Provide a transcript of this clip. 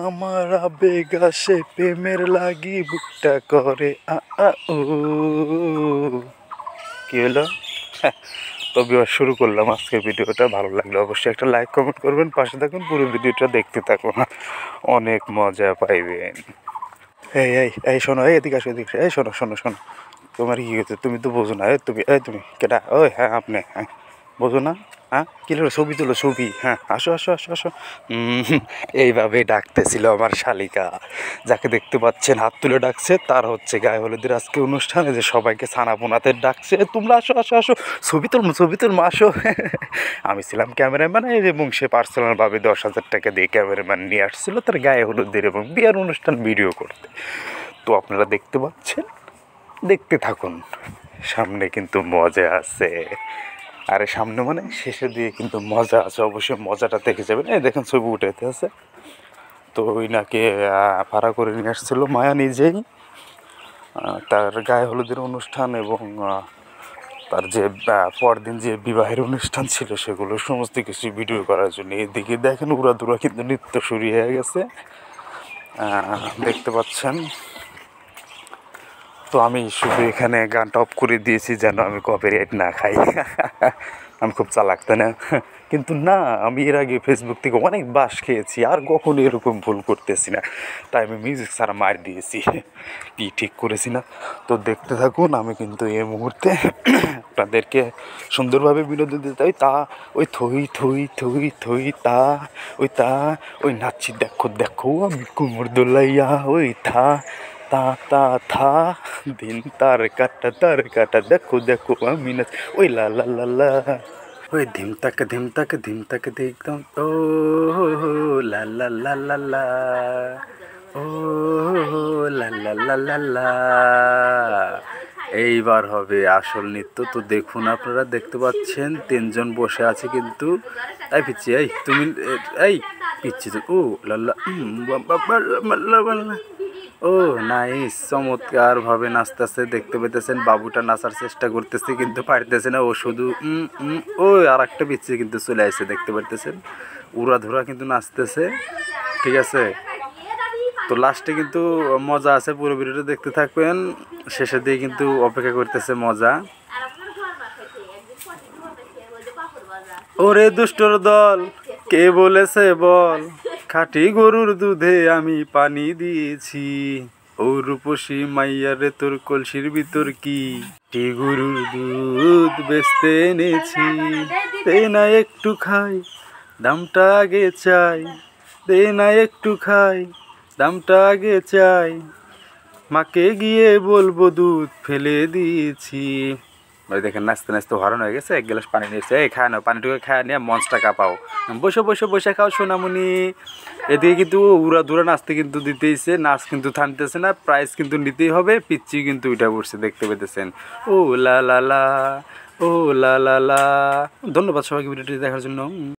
আমার আবেগ আসে প্রেমের লাগি বুকটা করে ও কি হলো? তবে শুরু করলাম আজকের ভিডিওটা। ভালো লাগলে অবশ্যই একটা লাইক কমেন্ট করবেন, পাশে থাকুন, পুরো ভিডিওটা দেখতে থাকুন, অনেক মজা পাইবেন। এই এই এই শোনো, এই এদিকে আসো, এদিকে এই শোনো শোনো শোনো, তোমার কি হয়েছে? তুমি তো বোঝো না। তুমি কেটা? ওই হ্যাঁ আপনি, হ্যাঁ বোঝো না? হ্যাঁ কী হলো? ছবি তুলো, ছবি। হ্যাঁ আসো আসো আসো আসো। এইভাবেই ডাকতেছিল আমার শালিকা, যাকে দেখতে পাচ্ছেন হাত তুলে ডাকছে। তার হচ্ছে গায়ে হলুদের আজকে অনুষ্ঠানে যে সবাইকে ছানা পোনাতে ডাকছে, তোমরা আসো আসো আসো, ছবি তুলবো ছবি তুলবো আসো। আমি ছিলাম ক্যামেরাম্যান এবং সে পার্সোনালভাবে 10,000 টাকা দিয়ে ক্যামেরাম্যান নিয়ে আসছিল তার গায়ে হলুদের এবং বিয়ার অনুষ্ঠান ভিডিও করতে। তো আপনারা দেখতে পাচ্ছেন, দেখতে থাকুন, সামনে কিন্তু মজা আছে। আরে সামনে মানে শেষের দিকে কিন্তু মজা আছে, অবশ্যই মজাটা দেখে যাবেন। এই দেখেন ছবি উঠাইতে আছে। তো ওই নাকি ভাড়া করে নিয়ে আসছিলো মায়া নিজেই, তার গায়ে হলুদের অনুষ্ঠান এবং তার যে পরদিন যে বিবাহের অনুষ্ঠান ছিল সেগুলো সমস্ত কিছু ভিডিও করার জন্য। এদিকে দেখেন উড়াধুরা কিন্তু নৃত্য শুরু হয়ে গেছে, দেখতে পাচ্ছেন। তো আমি শুধু এখানে গানটা অফ করে দিয়েছি যেন আমি কপিরাইট না খাই। আমি খুব চালাক, তাই না? কিন্তু না, আমি এর আগে ফেসবুক থেকে অনেক বাস খেয়েছি, আর কখনো এরকম ভুল করতেছি না। তাই আমি মিউজিক ছাড়া মার দিয়েছি, কি ঠিক করেছি না? তো দেখতে থাকুন, আমি কিন্তু এই মুহূর্তে আপনাদেরকে সুন্দরভাবে বিনোদন দিতে হয়। তা ওই থই থই থই থই তা ওই তা ওই নাচছি দেখো দেখো আমি কুমোর দোলাইয়া ওই থা তা তা থা দিন তার কাটা দেখো দেখো আমি নাচ ওই লা লা লা লা ওই ধিম তাক দেখতাম ও লা লা লা লা লা ও লা লা লা লা লা। এইবার হবে আসল নৃত্য। তো দেখুন, আপনারা দেখতে পাচ্ছেন 3 জন বসে আছে কিন্তু। এই পিচ্ছি, এই তুমি, এই পিচ্ছি তো, ও লাল্লা ও নাইস, চমৎকারভাবে নাচতেছে দেখতে পেতেছেন। বাবুটা নাচার চেষ্টা করতেছে কিন্তু পারতেছে না, ও শুধু ওই আর একটা পিচ্ছি কিন্তু চলে আসছে দেখতে পারতেছেন। উড়াধুরা কিন্তু নাচতেছে, ঠিক আছে? তো লাস্টে কিন্তু মজা আছে, পুরো ভিডিওটা দেখতে থাকবেন। শেষের দিকে কিন্তু অপেক্ষা করতেছে মজা। ওরে দুষ্টর দল, কে বলেছে বল, খাঁটি গরুর দুধে আমি পানি দিয়েছি। ও রূপসী মাইয়ারে তোর কলসির ভিতর কি গরুর দুধ বেচতে এনেছি। দে না একটু খাই, দামটা আগে চাই। দে না একটু খাই, দামটা আগে চাই। মাকে গিয়ে বলবো দুধ ফেলে দিয়েছি। ওই দেখেন নাচতে নাচতে হরণ হয়ে গেছে, 1 গ্লাস পানি নিয়েছে। এই খায় না, পানিটুকু খায় নিয়ে মঞ্চটা কাঁপাও, বসে খাও সোনামণি। এদিকে কিন্তু উড়া ধুরা নাচতে কিন্তু দিতেইছে, নাচ কিন্তু থামতেছে না, প্রাইজ কিন্তু নিতেই হবে। পিচ্ছি কিন্তু উঠা পড়ছে দেখতে পেতেছেন। ও লা লা লা, ও লা লা লা। ধন্যবাদ সবাইকে ভিডিওটি দেখার জন্য।